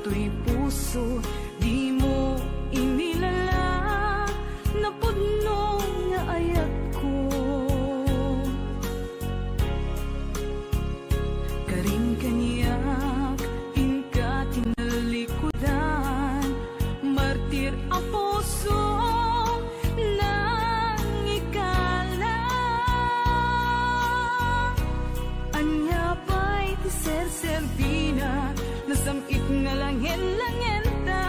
to'y puso, di mo inilala, napudno nga ayat ko. Karing kaniyak, inka tinalikudan, martir ang puso nang ikala. Anya pa'y tiser-servina, nasamit nga langin-langin ta.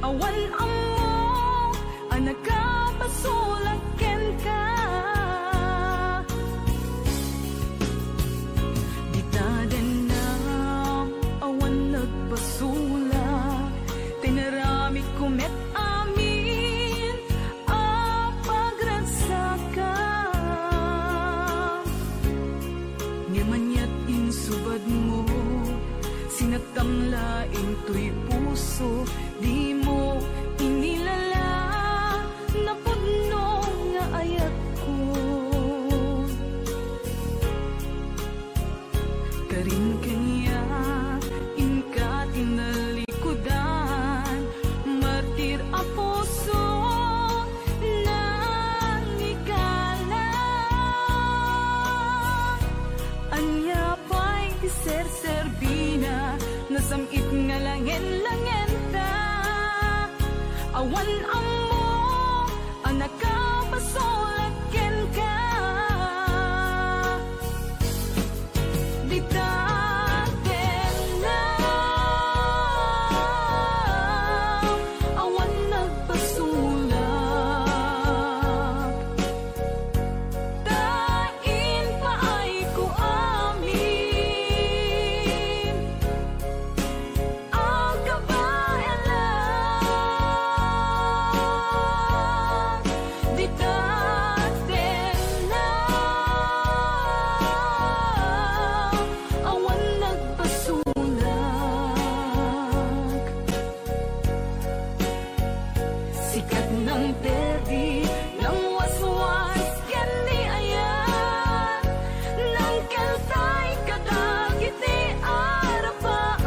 Awan amo, anak ka, pasulaken ka. Ditadan na, awan nagpasulak, tinaramit kumet amin, apagransakan. Ngamanyat insubad mo, sinagtamlaing to'y puso, di mo inilala, napudno nga ayat ko. Karin kanya, inka tinalikudan, martir ang puso nang ikala. Anya pa'y tiser-servina, nasamit nga langin-langin ta. Awan amo, anak ka, pasulaken ka. Ditaten na, awan nagpasulak, tain pa ay ko amin, ang kabayan lang. Ditaten na, awan nagpasulak, sikat ng perdi, ng waswas, yan ni ayan, ng kaltay kadagit ni arapaan.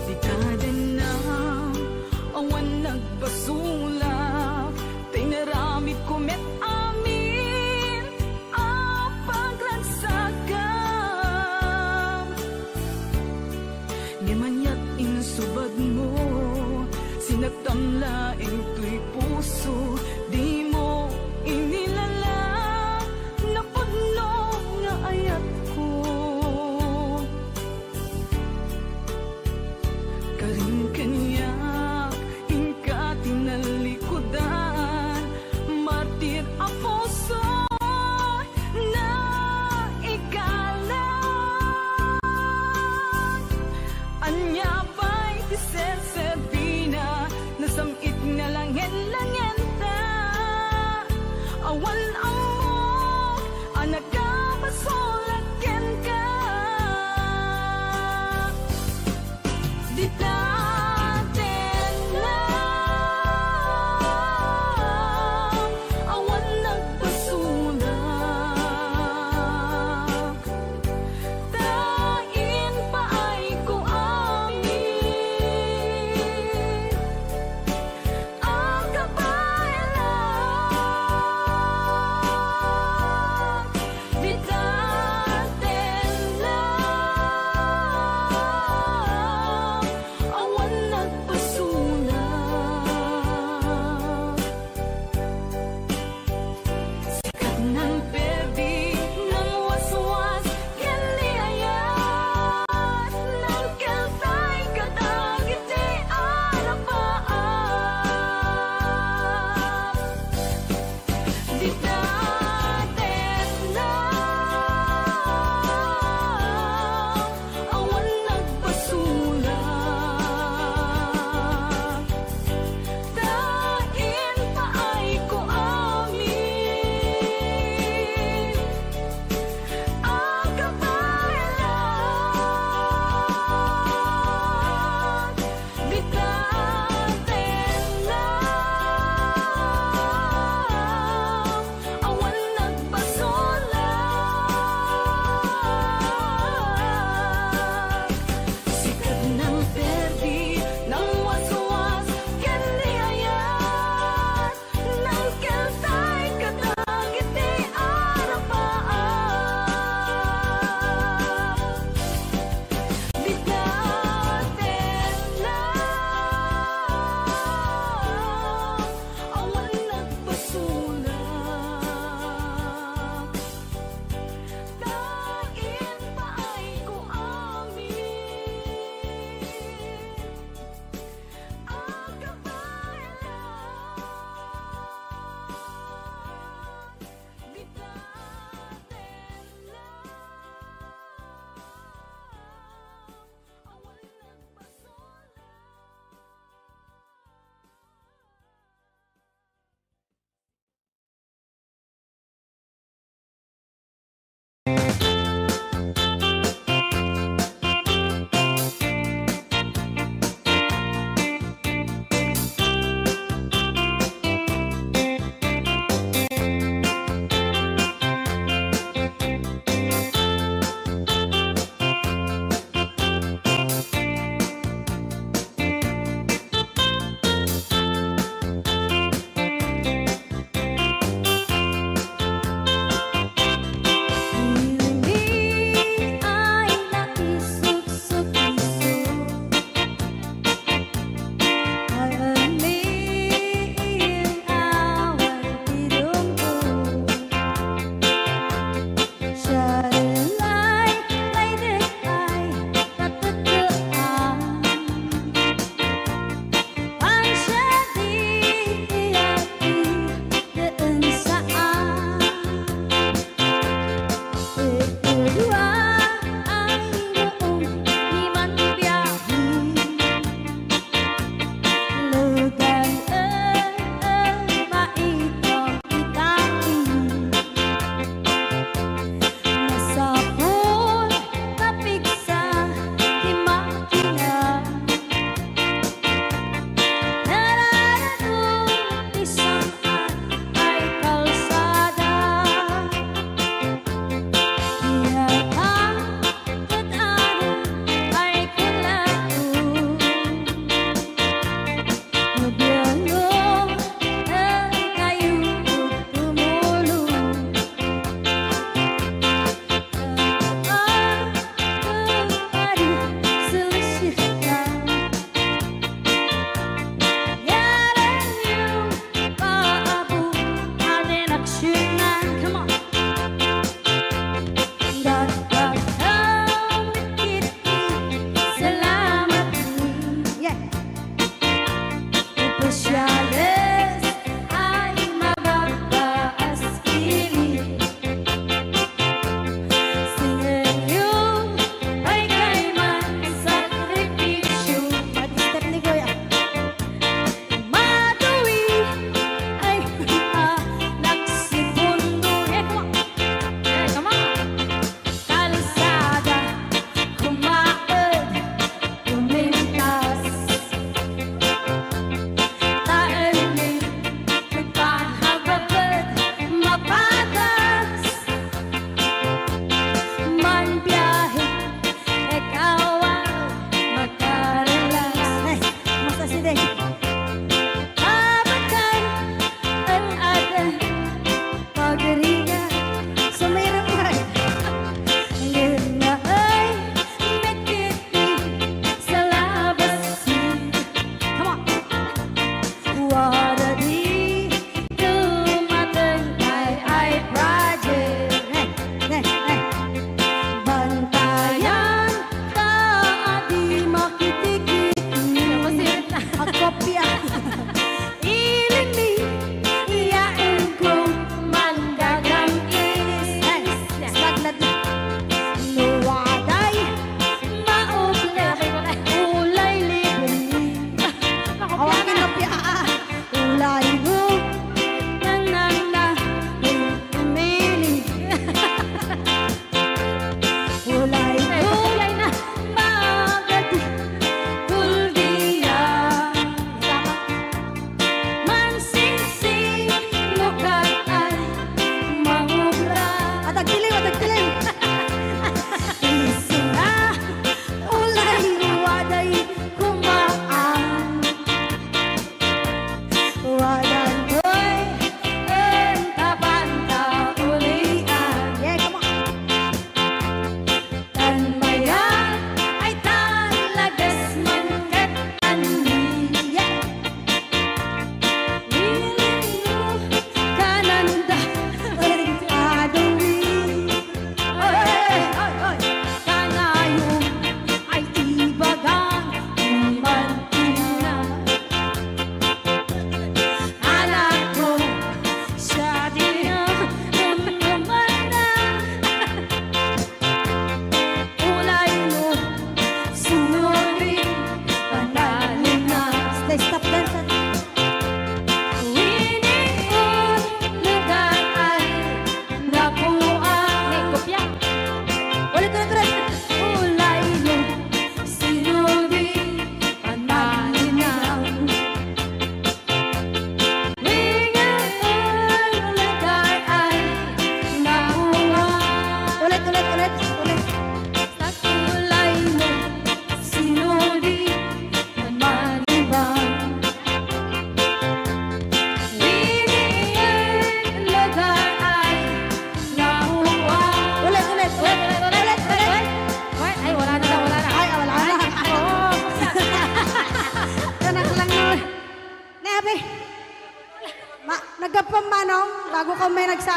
Ditadan na, awan nagpasulak, tinaramit kumet amin, apaglansakan. Ngamanyat insubad mo, sinagtamlaing to'y puso, di mo inilala, napudno nga ayat ko. Karing kanya, inka tinalikudan, martir ang puso na ikala. Anya pa'y tiser-servina, nasamit nga langin-langin ta.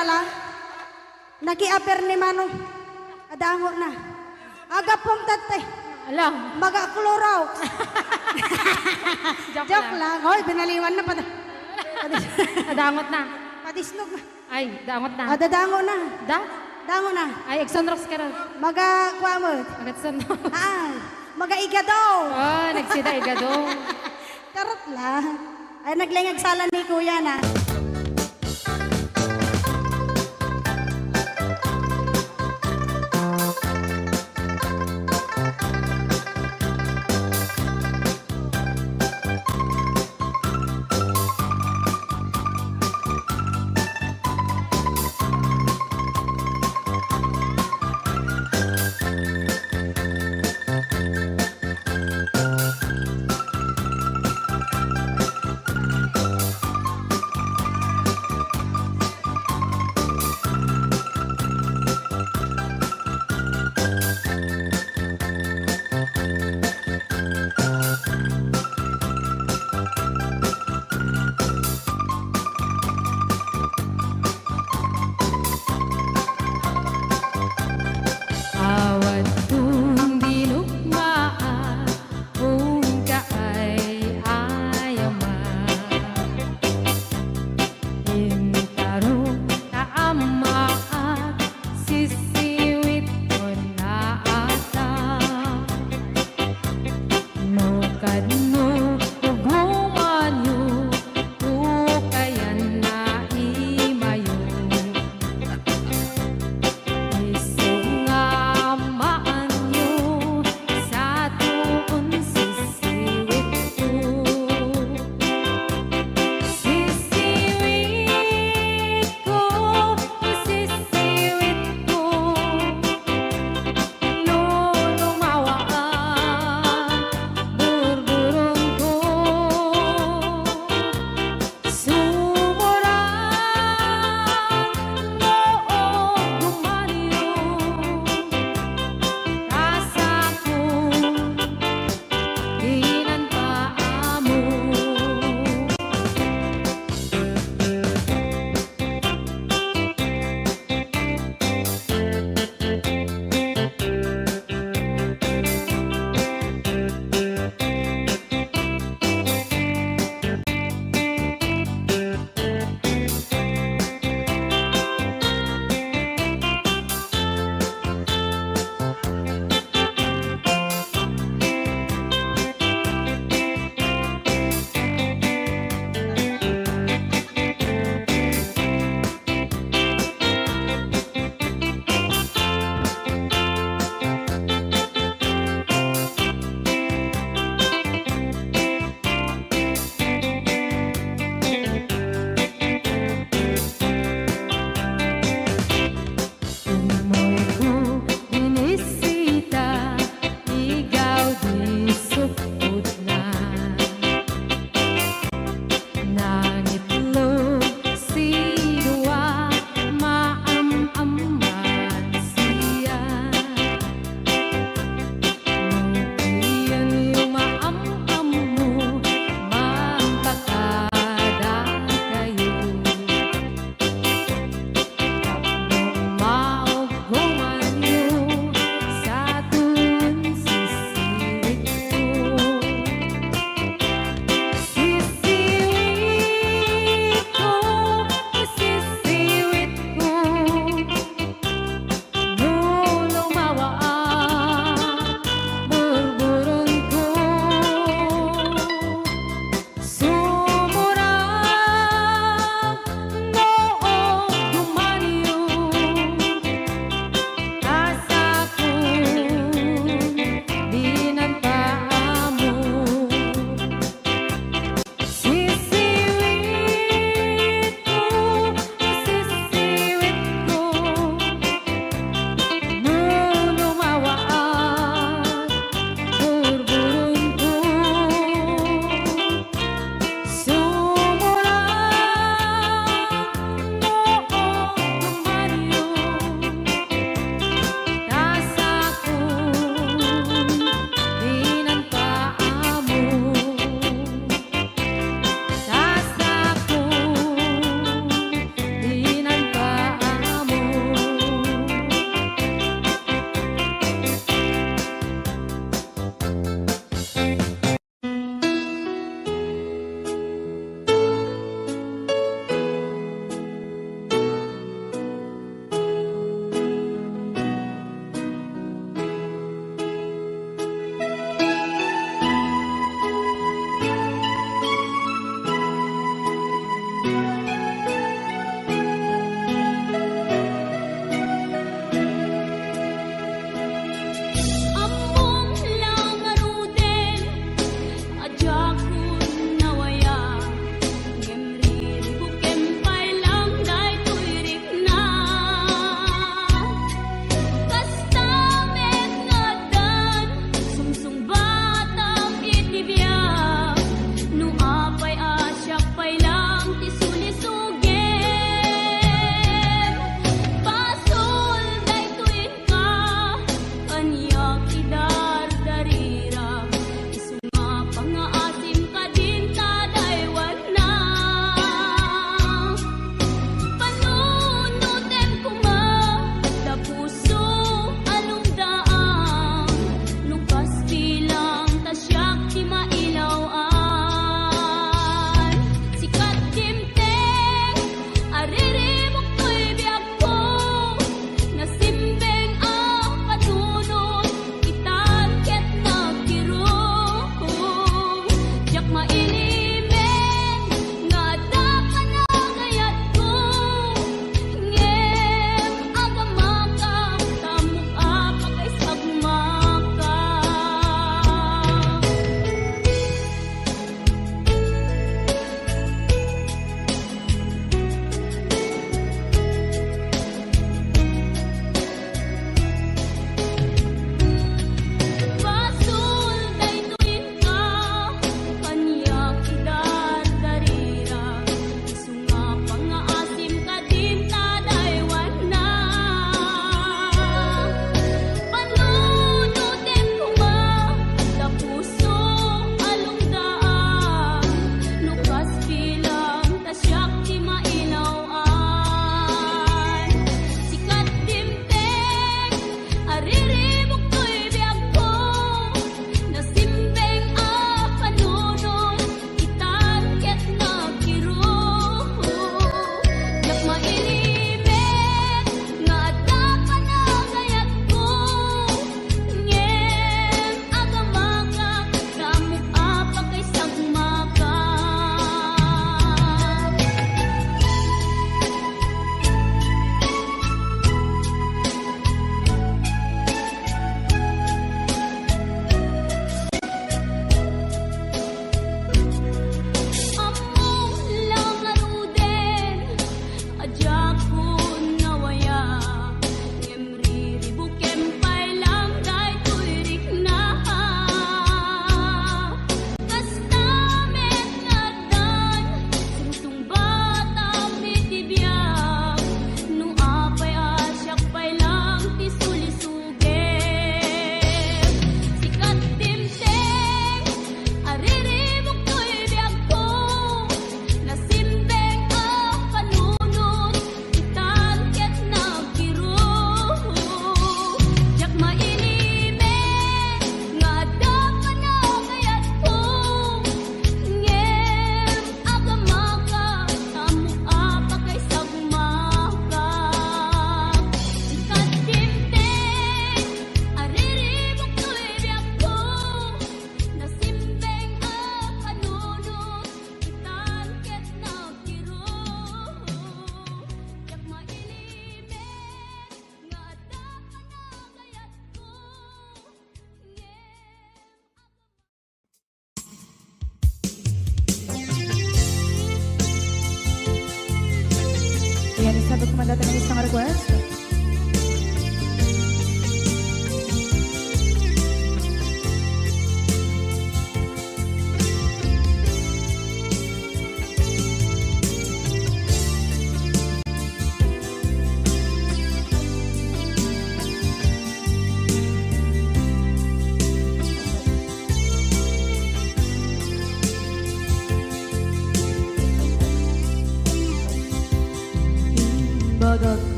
ala. Naki-aper ni Manong. Adango na. Agapong tate. Alam. Maga-klorox. Joke lang. Hoy, binaliwan na pa. Adangot na. Padisnog na. Ay, dangot na. Dadango na. Dango na. Ay, Exonrox ka rin. Maga-kwamot. Agatson. Maga-igadaw. Oh, nagsida igado. Karot lang. Ay, naglingag sala ni Kuya na.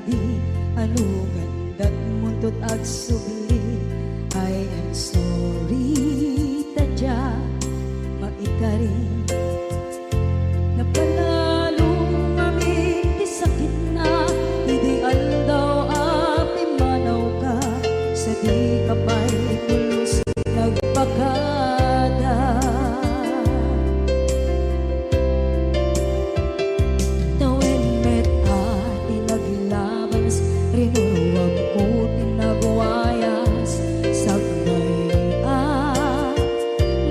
di anugan dat muntot ag subli. I am sorry tadya maikari napalalo kami di sakit na ideal daw api manaw ka sa di kapay pulos nagpakada. Tawin met ati naglabas rinuwag ko tinagwayas sagnay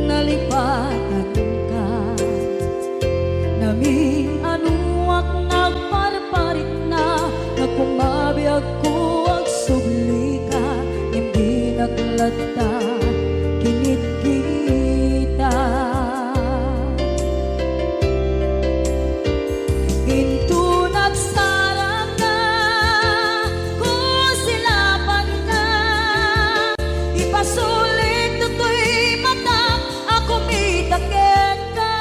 nalipatan ka namin anuak nagparparit na nagkumabiyag ko ang subli ka hindi naglata kinit kita into nagsarang na kung silapan ka ipasulit tutoy mata ako mitakit ka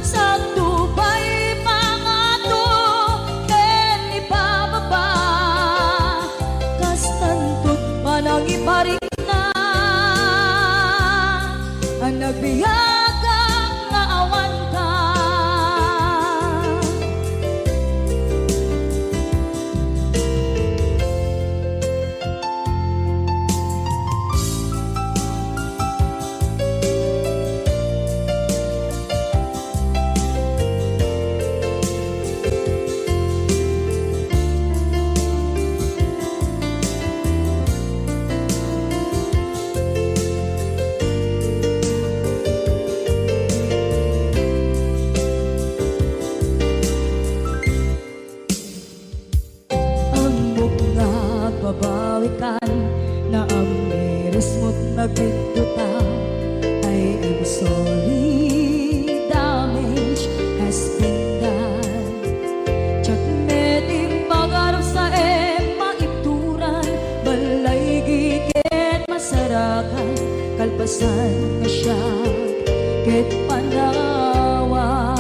sa tubay pangato ken ipababa kastantot panang iparik na ang nagbiyagang nga awan ka. Babawikan na ang miris mo't nagpinduta. I am sorry, damage has been done. Tsak meting pangarap sa maipturan balay gigit masarakan kalpasan na siya ket panawa.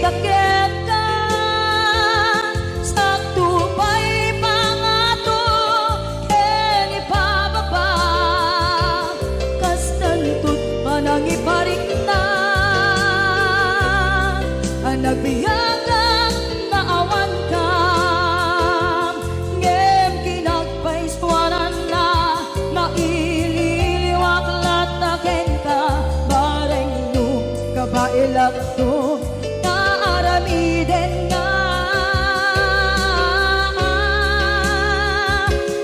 Takit ka sa tubay pangato ken ipababa kastantot panang iparik na ang nagbiyagang naawan ka ngem kinagpaiswanan na maililiwak lataken ka bareng nung kabailak to aramiden nga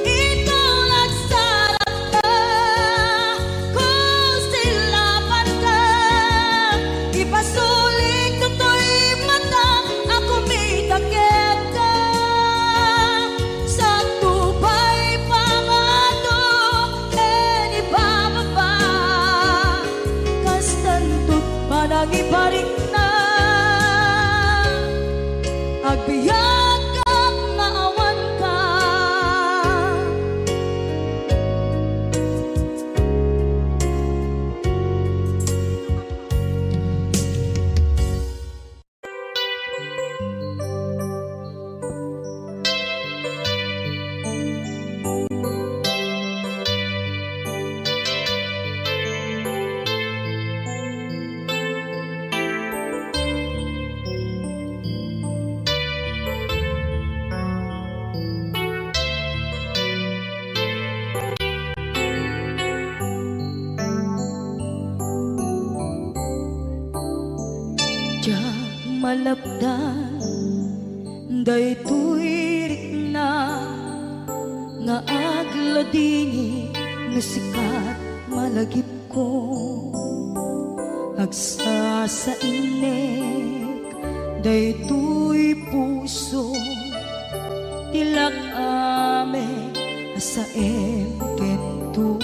ikaw nagsarap ka kung silapan ka ipasulit tutoy mata ako mitakit ka sa tubay pangato ken ipababa kastantot panang iparik na agbiyak kang naawan ka. Malapdan daytoy rikna nga agladini nga sikat malagip ko agsa sa inek daytoy puso tilak ame asaem ken tuog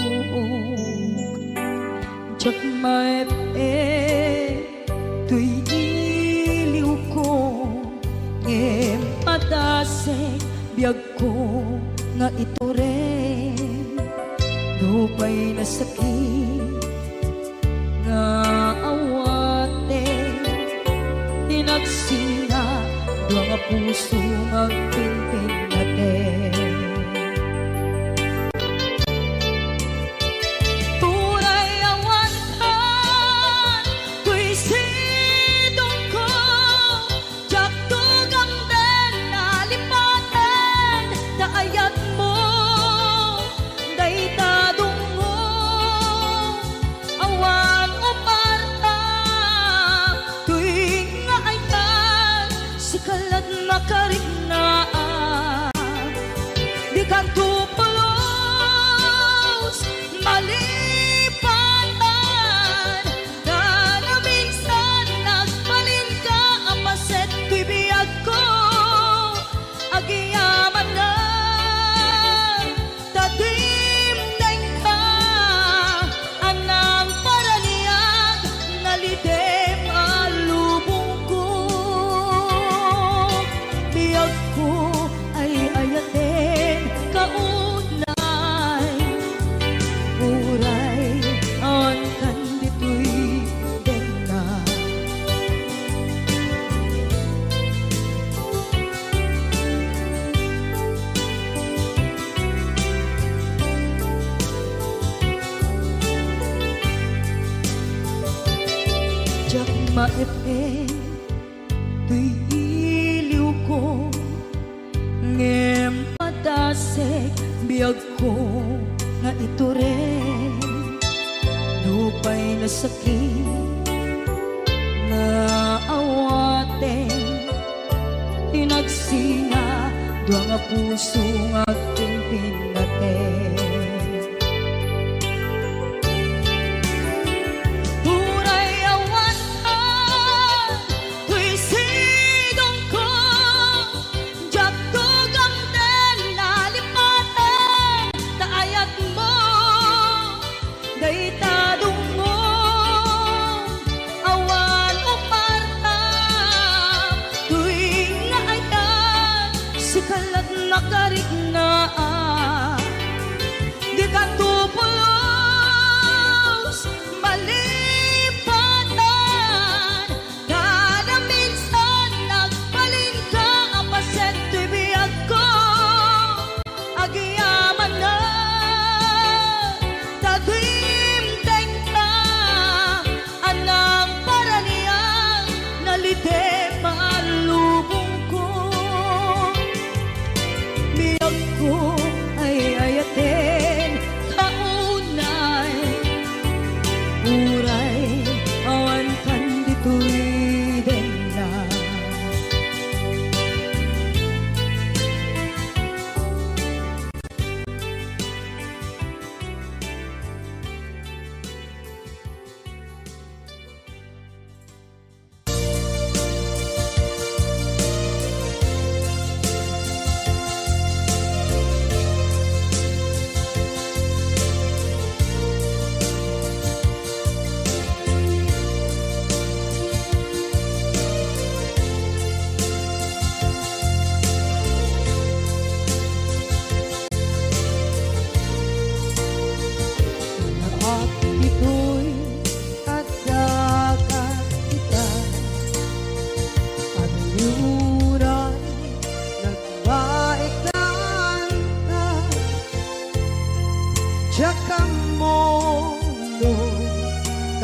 jak may tuy iliw ko ngem patasek nga ito rin lupay na sakit nga awate tinagsinga dua nga puso magpinpin natin. Maepe tuy iliw ko ngem padasek biyag ko nga ito rin lupay na sakit na awate tinagsinga dua nga puso nga pimpin natin.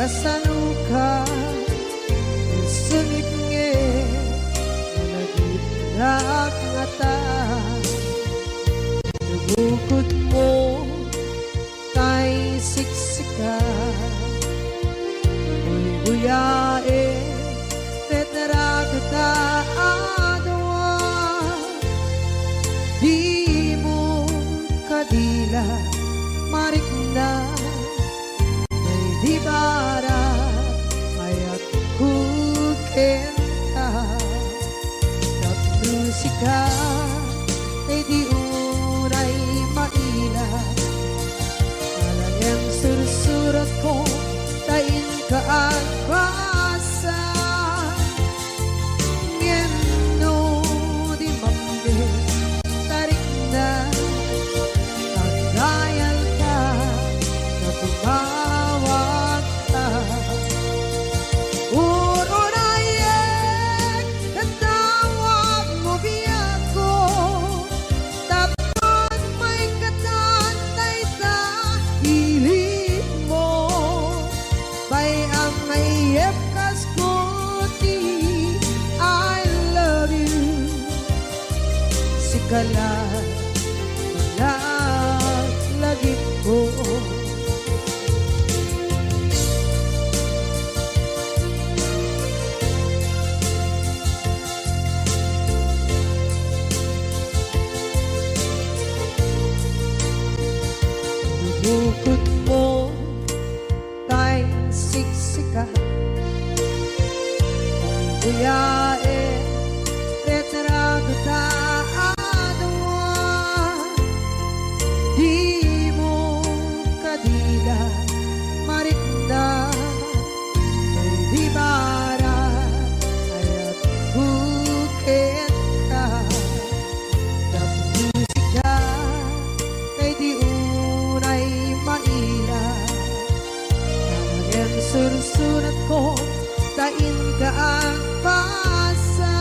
Kasaluka sengit nge nagitrak ngata bukod mo tay siksika buyae tetra kata adwa di mo kadila marikna di barat ayat ku kenta tak musika di uray maila alam yang sursurat ko tain kaagpasa ngeno di mamde tarik na kalalaglag ko. Bukod mo tay siksika buyae retrado ta adawan di mo kadila marikna di bara ayat bukit ka musika kay di unay maila ang sursurat ko tain ka ang pasa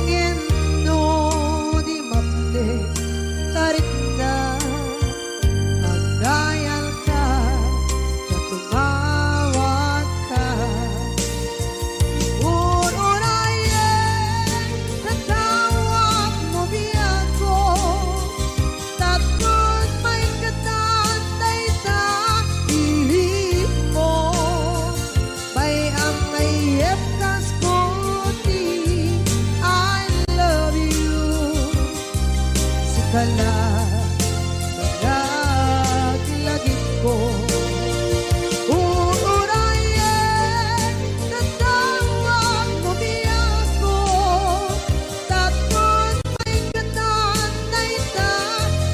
ngeno di mapde tarik na magdayal ka tumawag ka unayen tatawag mo biyan ko tatod may katantay ta ilig mo bay ang nayep kas koti I love you sikala naglagit ko uurayen tatawag mo biyan ko tatod may katanay ta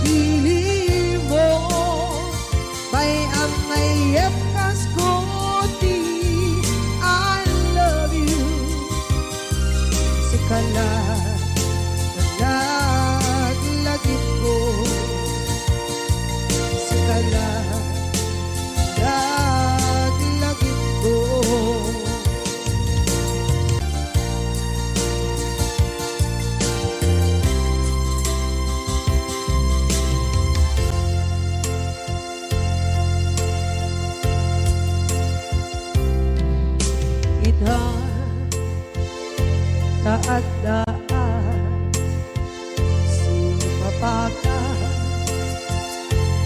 hiling mo bay ang nayep kas koti I love you sikala naglagit ko sikala naglagit ko. Idaan taadaan sumapaka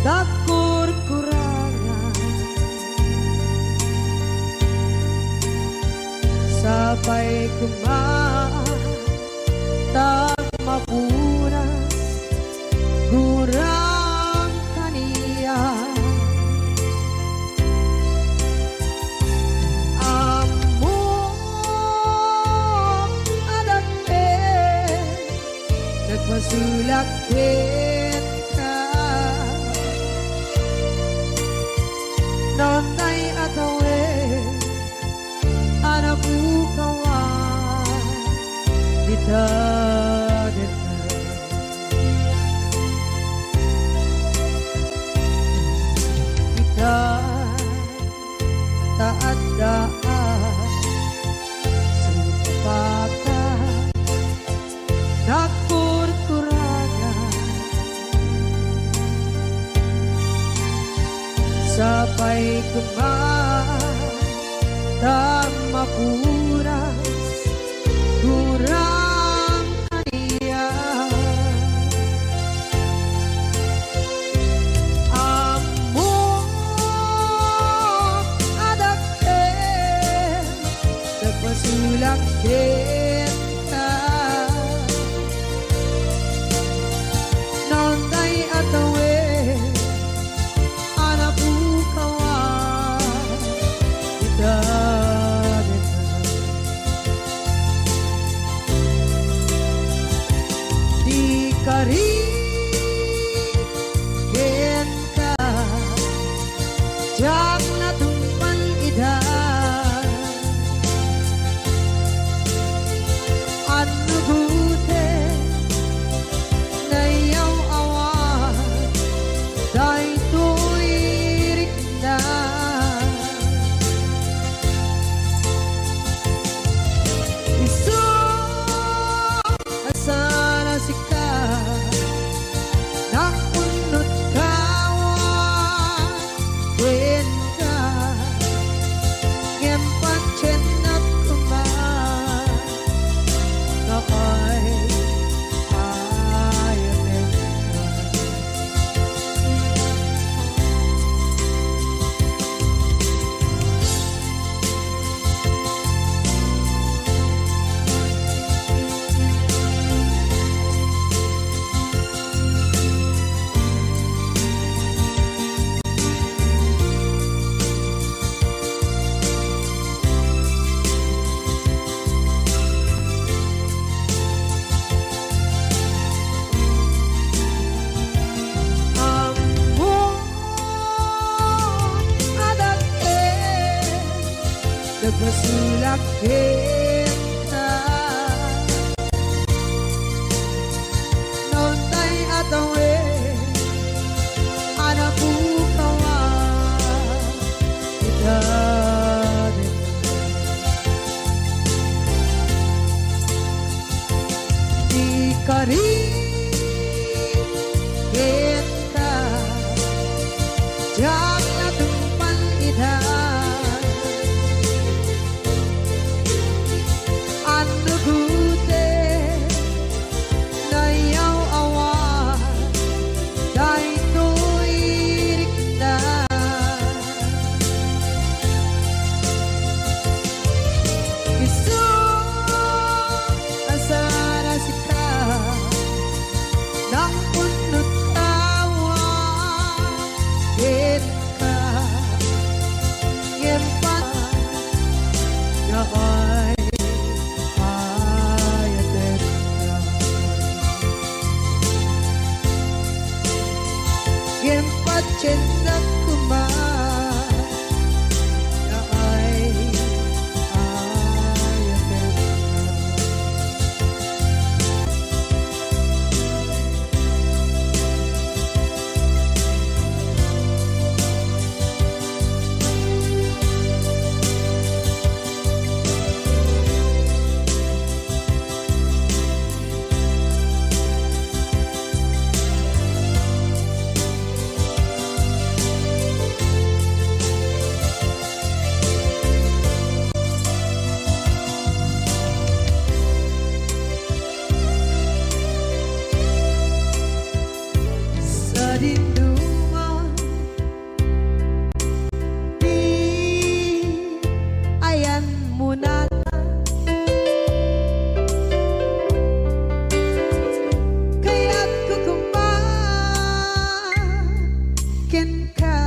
dakur-kurangan sabay kumaan tag mapunas gurang kaniya amo adake nagmasulak ka nonay atawe anabukawan dita kita taadaan sumapaka dakur-kurangan sabay kumaan tag mapuras gurang kaniya amo adake nagpasulak kita nonday atawe anabukawan kita kita nontay atawe anak bukawan kita di kari kita jangan tumpan idah anu gute na yaw awan dahil tuirik na isu asara sika nang punot tawa kita yempat na ay Gempat cinta kumar na ay sa dinduman di ayan muna kaya't kukumakin ka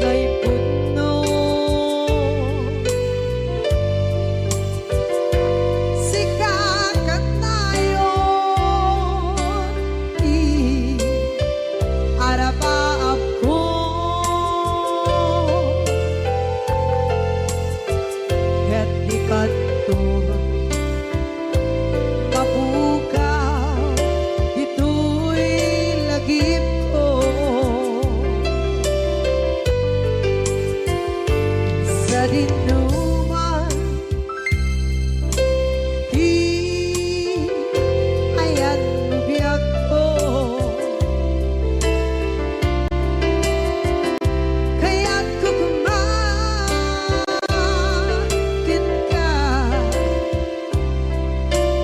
ngay puno sikakat nayon di arabaab ko ket di kanto mabukaw ito'y lagip ko sa dinuman di ayan biyag ko kaya't kukumakin ka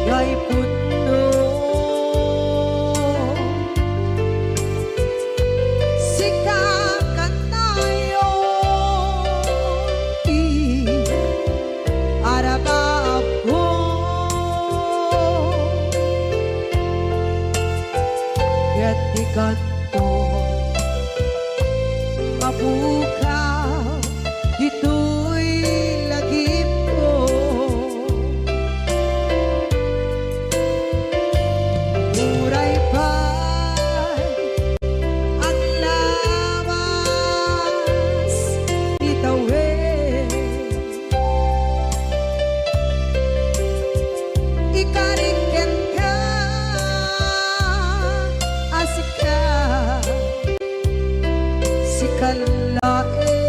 ngay puno sikakat nayon di arabaab ko ket di kanto mabukaw ito'y lagip ko muray pa'y ang lawas itawid ikariken ka asika sikalae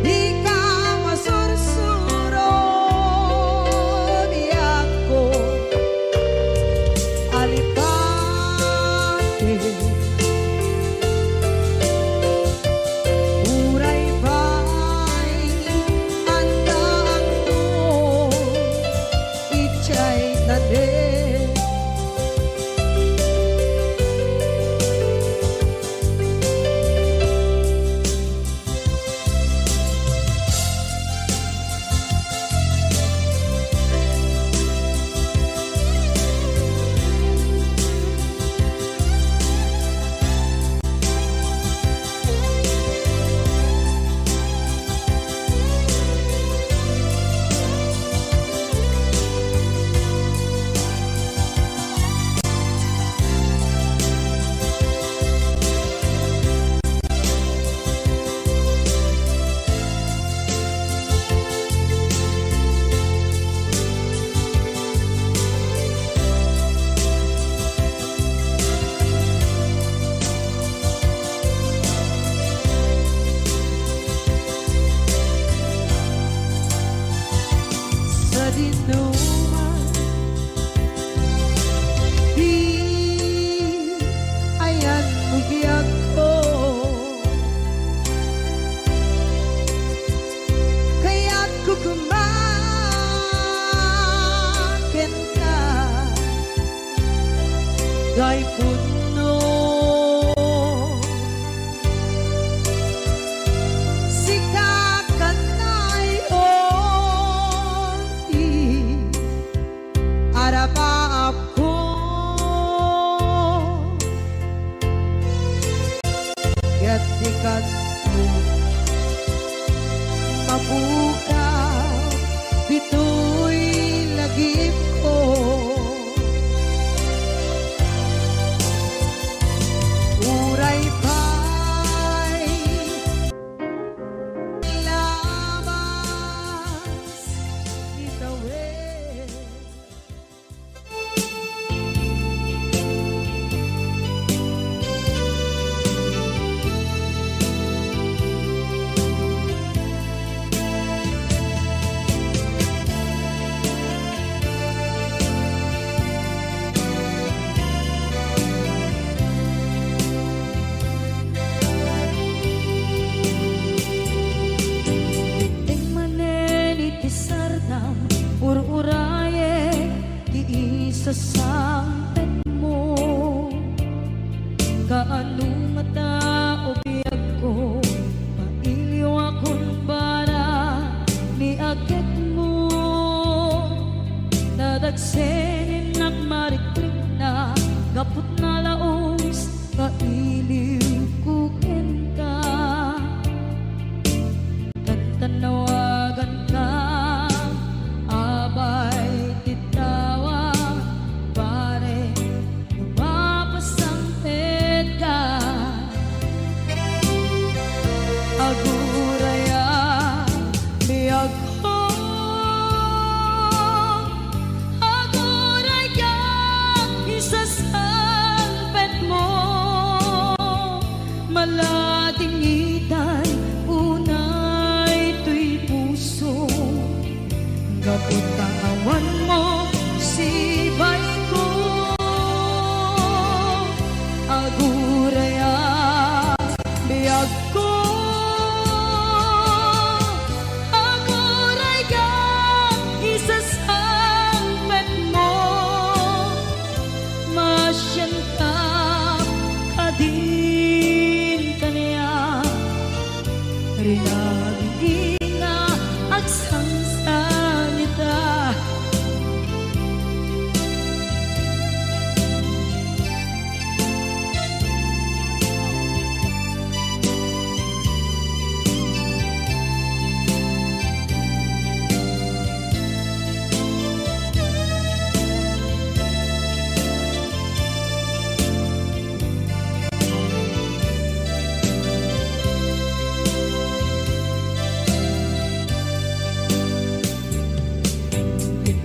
di ka masursuro biyak ko day puno Sikakanay oti Arapaap ko Yatikat mo Mabukaw Bito'y lagip ko Uray pa'y labas itawid Ting manen iti sardam ururaye di isa sampet mo kaano mata o biyag ko pailiw akong bara ni agit mo nadagsenin nagmariklik na gapot na laos kailiw kukin ka tanawagan ka abay titawa pare lumapasangpet ka aguraya biyag ko aguraya isasangpet mo malatingitan Kaputawan mo sibay ko aguraya biyag ko aguraya isasangpet mo masyan ka kadin kaniya rinagin nga agsangsanita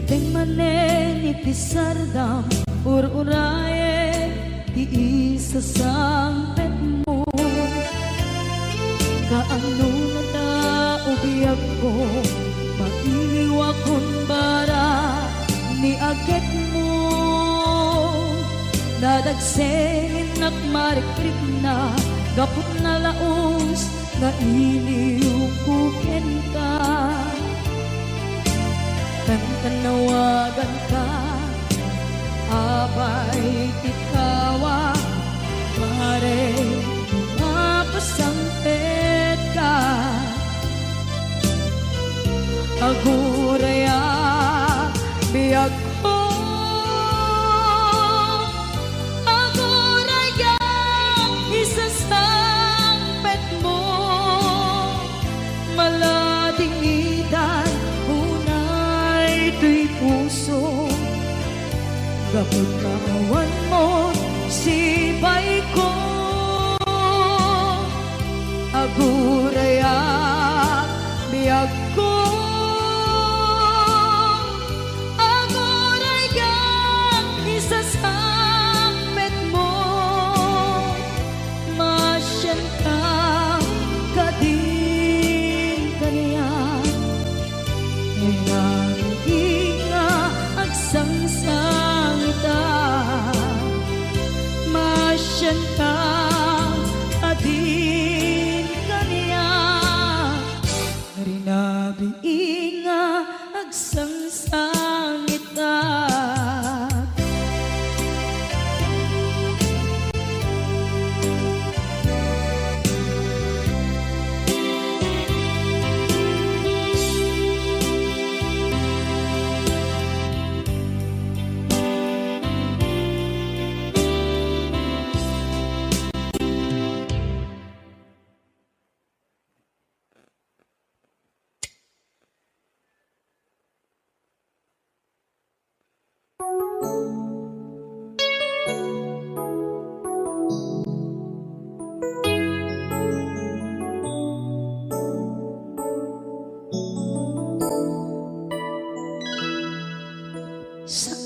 Ting manen iti sardam ururaye di isa sampet mo kaano na ta ubiyag ko mailiw akong bara ni agit mo dadagsenin nagmarikrik na gapot na laos na iliw kukin ka tanawagan ka abay tikawa pare mapasangpet ka aguraya biyag ko aguraya isasangpet mo maladingitan ito'y puso kapag kawan mo sibay ko aguraya biyag ko aguraya isasangpet mo masyan ka kadin kaniya sangsangita masyan ka adin kaniya rinag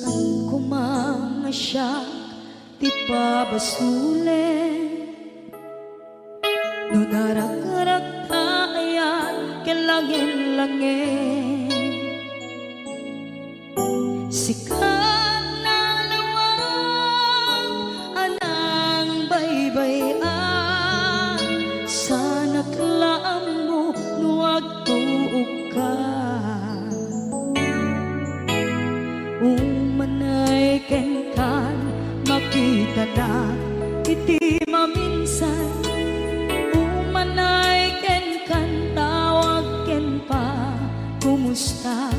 Saan ko mga siya ti pabasulen no narak-arak tayan kelangin-langin sikat na lawang anang baybayan sana klaam mo nuwag tuog ka umanay kenkan makita na iti maminsan umanay kenkan tawag ken pa kumusta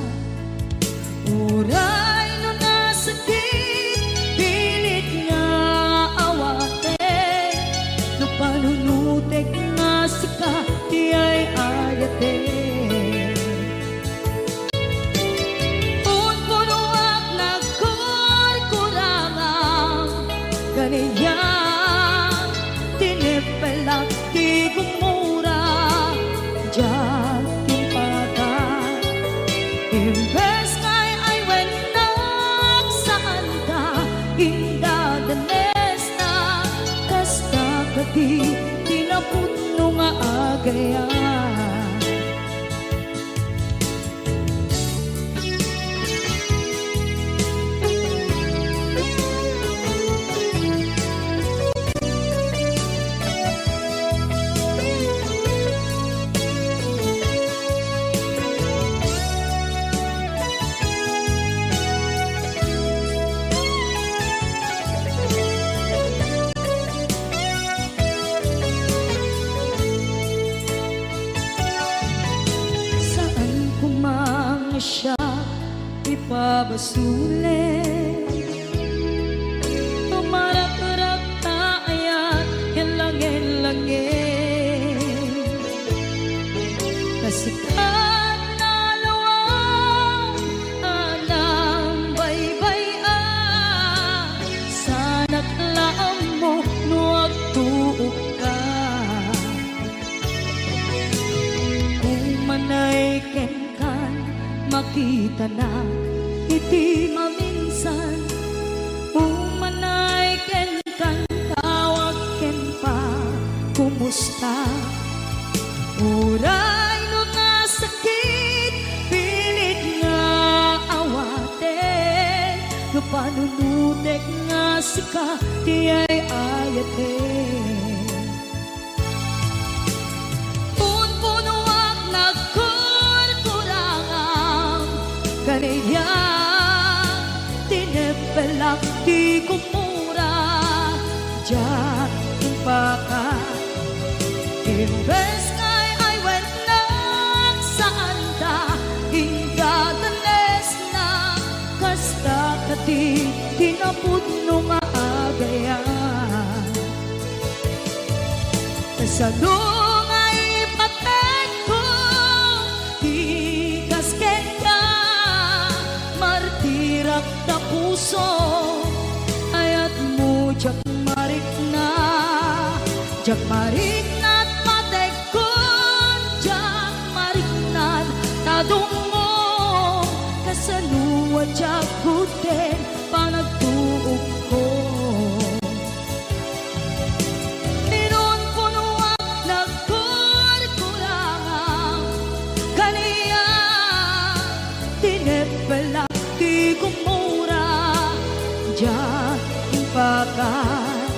uray no nasakit pilit nga awate no panunutek nga sika di ay ayate kaniya tinipelak di gumura diyan timpakan imbes kay ay wenak saan ka indadanes na kasta kadi tinaputno nga agayan siya ipabasulen tumarak-arak tayan hilangin-langin kasikat na lawang anang baybayan sana klaam mo nuwag tuog ka umanay kenkan makita na iti maminsan umanay ken kan tawag ken pa kumusta uray no nasakit pilit nga awate no panunutek nga sika di ay ayate kaniya tinipelak di kumura diyan timpaka imbes kay ay wenak saan ta indadanes na kasta kati tinaputno nga agayan kasano nga ipatek ko di kasken martirak na puso ayat mo jak marik na at matekon jak marik na tadungo kasanuwa jak guten panagtuog ko inon punuak nagkurkurangang kaniya tinepela di kumura diyan impakan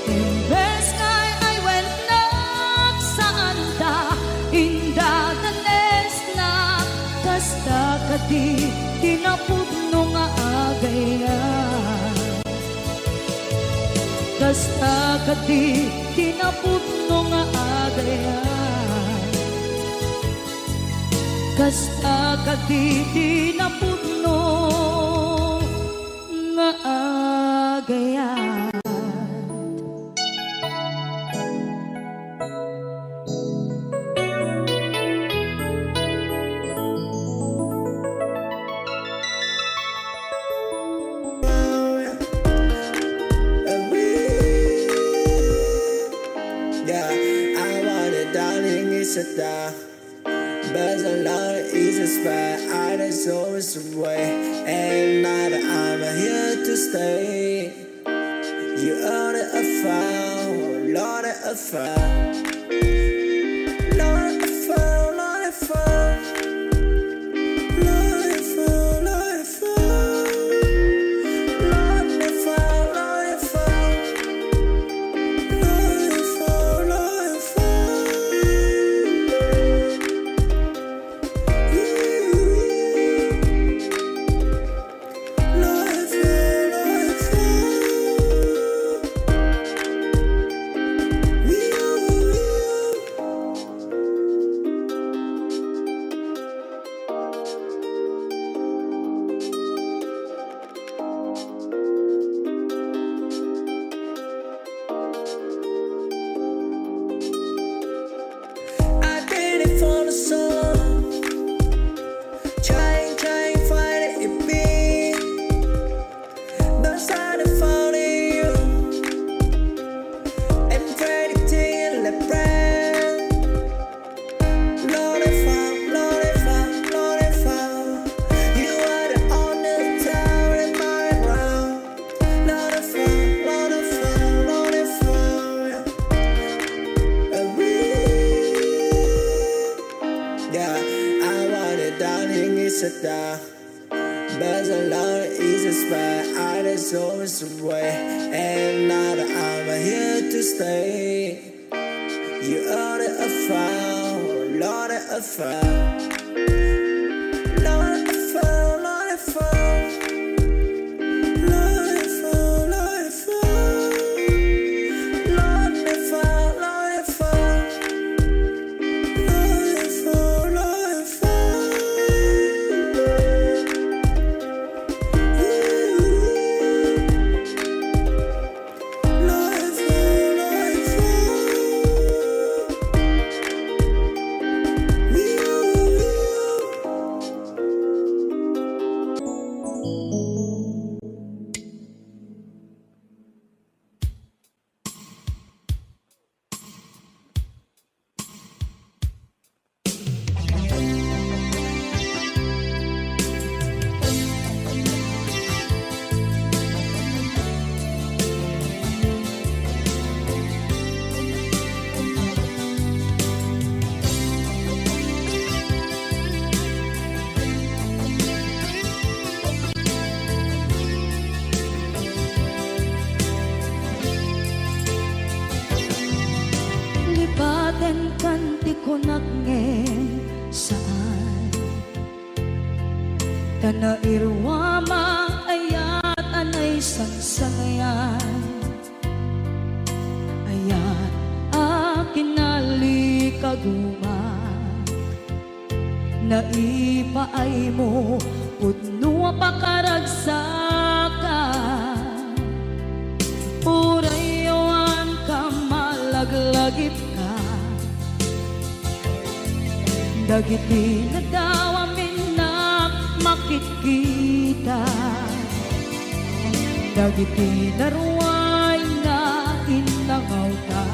imbes kay ay wenak saan ta indadanes na kasta kadi tinapudno nga agayan kasta kadi tinapudno nga agayan kasta kadi tinapudno nga agayan Sata, but a lot of easy spot. I just always away, and not I'm affair. Lord affair, Lord affair. Lord affair, Lord affair. Lord affair, Lord affair. Lord affair, Lord affair. I did it for the song, trying, find it in me, but I found in you, and predicting the brand. Lord, I found, Lord, I found, Lord, I found, you are the only tower in my round. Lord, I found, Lord, I found, Lord, I found. Yeah, I want it down, it's a down. But alone is a spot, I just always away. And now that I'm here to stay, you are the affair, Lord, the affair. Lord, the affair, Lord, the affair. Lord, the affair, Lord, the affair. Lord, the affair, Lord, the affair. Lipaten kanti ko nagngeng saan Tana irwama ayat anay sangsangayan Ayat akin nalikaguma Naipaay mo Pudno pakaragsakan Urayawan ka malaglagip ka Dagiti na daw amin na makikita Dagiti na ruway na inangaw ka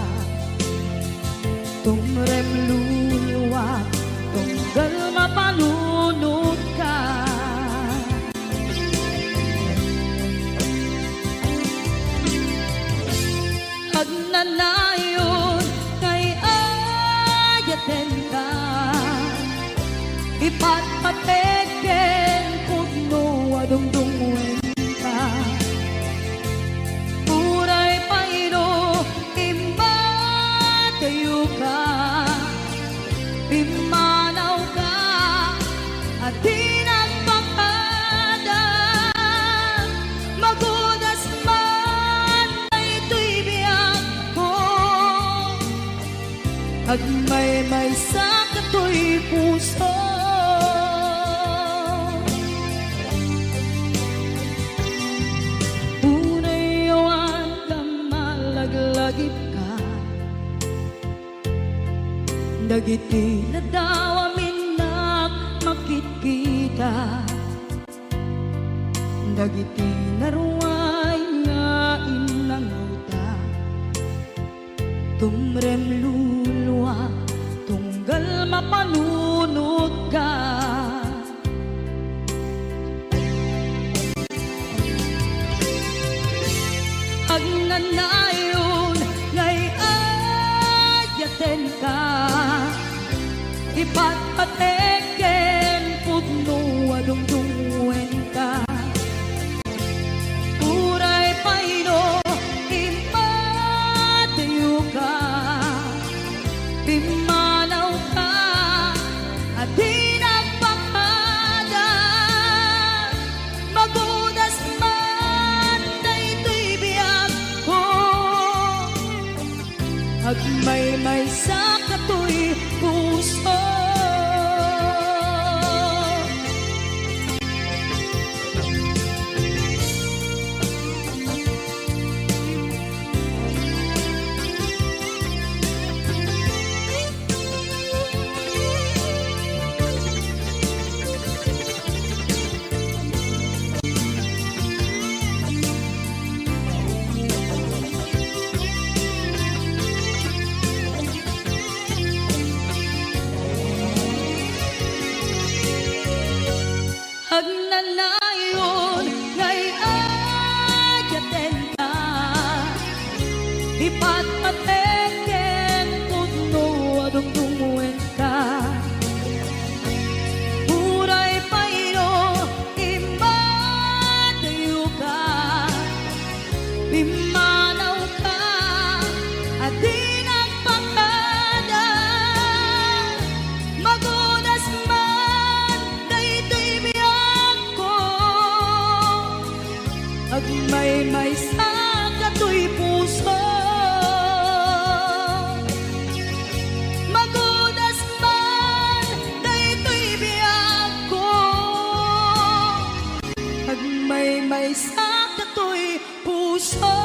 Tumrem luluwa Tunggal mapalunod ka Agnanayon kay ayaten ka Ipatpateken pugno adungdungwen ka Uray pairo imatayo ka Imanaw ka at tinagpakada Magudas man ay ito'y biyak ko At may sakato'y puso Unayawan ka malaglagip ka Dagiti na daw amin na makikita Dagiti na ruway nga inangauta Tumrem luluwa tunggal mapanunod ka Agnanayon ngay ipatpateken pudno adungdungwen ka. Uray payno impatayo ka, pimanaw ka at di nagpakada. Magudas man daytoy biyag ko, agmay-may sa katoy puso. Agnanayon ngay adyaten ka, ipatpateken pudno adungdungwen ka. Uray payno impatayo ka, pimanaw ka at di nagpakada. Magunas man daytoy biyag ko, agmay-may sa katoy puso. Magunas man daytoy biyag ko, agmay-may sa katoy puso.